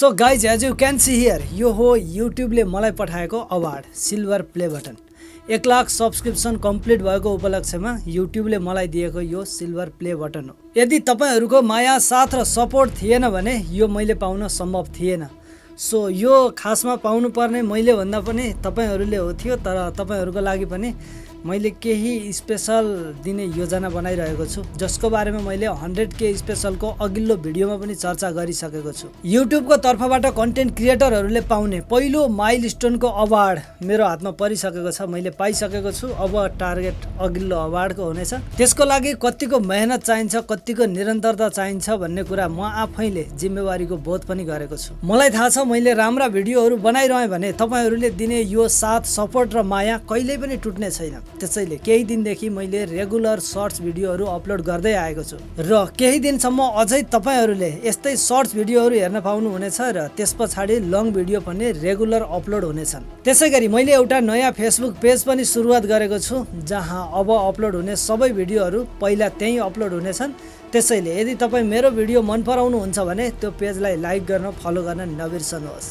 So guys as you can see here यो हो युट्युबले मलाई पठाएको award silver play button. 1 lakh subscription complete भएको उपलक्ष्यमा युट्युबले मलाई दिएको यो सिल्भर प्ले बटन हो। यदि तपाईहरूको माया साथ र सपोर्ट थिएन भने यो मैले पाउन सम्भव थिएन। सो यो खासमा पाउनु पर्ने मैले भन्दा पनि तपाईहरूले हो थियो, तर तपाईहरूको लागि पनि मैले केही स्पेशल दिने योजना बनाइरहेको छु, जसको बारेमा मैले 100K स्पेशलको अघिल्लो भिडियोमा पनि चर्चा गरिसकेको छु। युट्युबको तर्फबाट कन्टेन्ट क्रिएटरहरूले पाउने पहिलो माइलस्टोनको अवार्ड मेरो हातमा परिसकेको छ, मैले पाइसकेको छु। अब टार्गेट अघिल्लो अवार्डको हुनेछ। त्यसको लागि कतिको मेहनत चाहिन्छ, कतिको निरन्तरता चाहिन्छ भन्ने कुरा म आफैले जिम्मेवारीको बोध पनि गरेको छु। मलाई थाहा छ मैले राम्रा भिडियोहरू बनाइरहेँ भने तपाईहरूले दिने यो साथ, सपोर्ट र माया कहिल्यै पनि टुट्ने छैन। त्यसैले केही दिनदेखि मैले रेगुलर सर्ट्स भिडियोहरू अपलोड गर्दै आएको छु र केही दिनसम्म अझै तपाईहरूले यस्तै सर्ट्स भिडियोहरू हेर्न पाउनुहुनेछ र त्यस पछाडि लङ भिडियो पनि रेगुलर अपलोड हुनेछन्। त्यसैगरी मैले एउटा नयाँ फेसबुक पेज पनि सुरुवात गरेको छु, जहाँ अब अपलोड हुने सबै भिडियोहरू पहिला त्यहीँ अपलोड हुनेछन्। त्यसैले यदि तपाईँ मेरो भिडियो मन पराउनुहुन्छ भने त्यो पेजलाई लाइक गर्न, फलो गर्न नबिर्सनुहोस्।